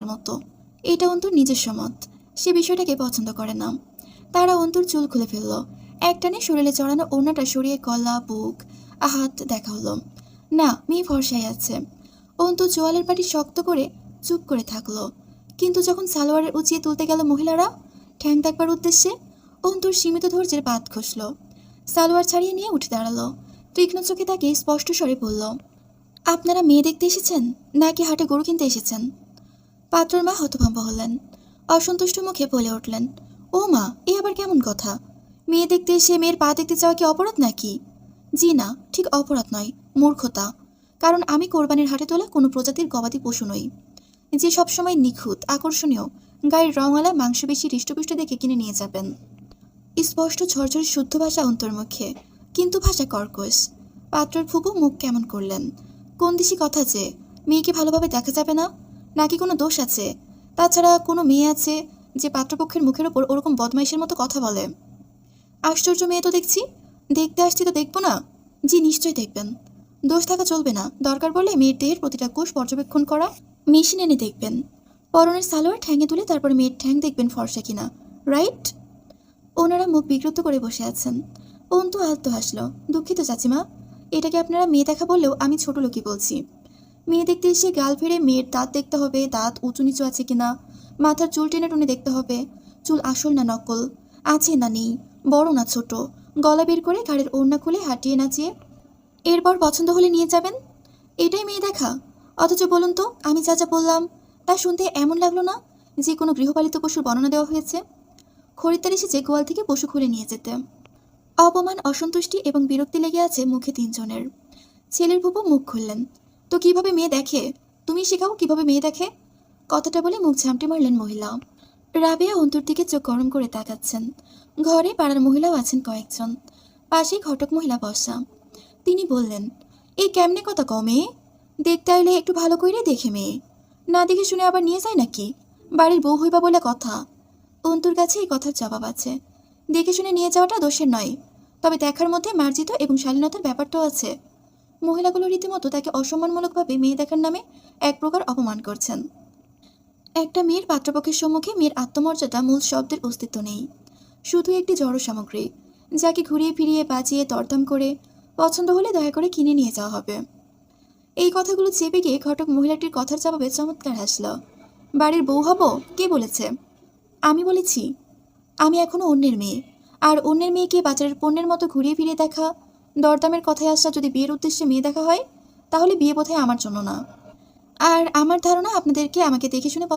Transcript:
মতো। এটা অন্তুর নিজস্ব মত। সে বিষয়টাকে পছন্দ করে না। তারা অন্তুর চুল খুলে ফেলল। একটানে শরীরে চড়ানো ওড়নাটা সরিয়ে গলা, বুক, হাত দেখা হলো। না, মেয়ে ফর্সাই আছে। অন্তু চোয়ালের পাটি শক্ত করে চুপ করে থাকলো। কিন্তু যখন সালোয়ারের উঁচিয়ে তুলতে গেল মহিলারা ঠ্যাং দেখবার উদ্দেশ্যে, অন্তুর সীমিত ধৈর্যের বাদ খসল। সালোয়ার ছাড়িয়ে নিয়ে উঠে দাঁড়ালো। তীক্ষ্ণ চোখে তাকে স্পষ্ট স্বরে বলল, আপনারা মেয়ে দেখতে এসেছেন নাকি হাটে গরু কিনতে এসেছেন? পাত্রর মা হতভম্ব হলেন। অসন্তুষ্ট মুখে বলে উঠলেন, ও মা, এ আবার কেমন কথা? মেয়ে দেখতে এসে মেয়ের পা দেখতে চাওয়া কি অপরাধ নাকি? জি না, ঠিক অপরাধ নয়, মূর্খতা। কারণ আমি কোরবানির হাটে তোলা কোনো প্রজাতির গবাদি পশু নই, যে সবসময় নিখুঁত, আকর্ষণীয়, গায়ের রঙওয়ালা, মাংস বেশি হৃষ্টপুষ্ট দেখে কিনে নিয়ে যাবেন। স্পষ্ট ঝরঝরে শুদ্ধ ভাষা অন্তর্মুখে, কিন্তু ভাষা কর্কশ। পাত্রের ফুপু মুখ কেমন করলেন। কোন দিশি কথা যে মেয়েকে ভালোভাবে দেখা যাবে না? নাকি কোনো দোষ আছে? তাছাড়া কোনো মেয়ে আছে যে পাত্রপক্ষের মুখের ওপর ওরকম বদমাইশের মতো কথা বলে? আশ্চর্য মেয়ে তো দেখছি। দেখতে আসছি তো দেখবো না? জি, নিশ্চয়ই দেখবেন। দোষ থাকা চলবে না। দরকার পড়লে মেয়ের দেহের প্রতিটা কোষ পর্যবেক্ষণ করা মেশিন এনে দেখবেন। পরনের সালোয়ার ঠ্যাঙে তুলে তারপর মেয়ের ঠ্যাং দেখবেন ফর্সা কিনা। রাইট? ওনারা মুখ বিকৃত করে বসে আছেন। অন্তু আলতো হাসল। দুঃখিত চাচিমা, এটাকে আপনারা মেয়ে দেখা বললেও আমি ছোট লোকই বলছি। মেয়ে দেখতে এসে গাল ফেড়ে মেয়ের দাঁত দেখতে হবে, দাঁত উঁচু নিচু আছে কিনা, মাথার চুল টেনে টুনে দেখতে হবে, চুল আসল না নকল, আছে না নেই, বড় না ছোট, গলা বের করে ঘাড়ের ওড়না খুলে হাঁটিয়ে নাচিয়ে এরপর পছন্দ হলে নিয়ে যাবেন। এটাই মেয়ে দেখা? অথচ বলুন তো, আমি যা যা বললাম তা শুনতে এমন লাগলো না যে কোনো গৃহপালিত পশুর বর্ণনা দেওয়া হয়েছে? খরিদ্দার এসেছে গোয়াল থেকে পশু খুলে নিয়ে যেতে। অপমান, অসন্তুষ্টি এবং বিরক্তি লেগে আছে মুখে তিনজনের। ছেলের ফুপু মুখ খুললেন, তো কিভাবে মেয়ে দেখে? তুমি শেখাও কিভাবে মেয়ে দেখে। কথাটা বলে মুখ ঝামটে মারলেন মহিলা। রাবেয়া অন্তর দিকে চোখ গরম করে তাকাচ্ছেন। ঘরে পাড়ার মহিলাও আছেন কয়েকজন। পাশেই ঘটক মহিলা বসা। তিনি বললেন, এই কেমনে কথা কও মেয়ে? দেখতে আইলে একটু ভালো কইরে দেখে মেয়ে, না দেখে শুনে আবার নিয়ে যায় নাকি? বাড়ির বউ হইবা বলে কথা। অন্তুর কাছে এই কথার জবাব আছে। দেখে শুনে নিয়ে যাওয়াটা দোষের নয়, তবে দেখার মধ্যে মার্জিত এবং শালীনতার ব্যাপারটাও আছে। মহিলাগুলো রীতিমতো তাকে অসম্মানমূলকভাবে মেয়ে দেখার নামে এক প্রকার অপমান করছেন। একটা মেয়ের পাত্রপক্ষের সম্মুখে মেয়ের আত্মমর্যাদা মূল শব্দের অস্তিত্ব নেই, শুধু একটি জড় সামগ্রী, যাকে ঘুরিয়ে ফিরিয়ে বাঁচিয়ে দরদাম করে পছন্দ হলে দয়া করে কিনে নিয়ে যাওয়া হবে। এই কথাগুলো চেপে গিয়ে ঘটক মহিলাটির কথার জবাবে চমৎকার হাসল। বাড়ির বউ হব কে বলেছে? আমি বলেছি। আমি এখনো অন্যের মেয়ে, আর অন্যের মেয়েকে বাজারের পণ্যের মতো ঘুরিয়ে ফিরিয়ে দেখা, দরদামের কথায় আসা যদি বিয়ের উদ্দেশ্যে মেয়ে দেখা হয়, তাহলে বিয়ে বোধহয় আমার জন্য না। আর আমার ধারণা আপনাদেরকে আমাকে দেখে শুনে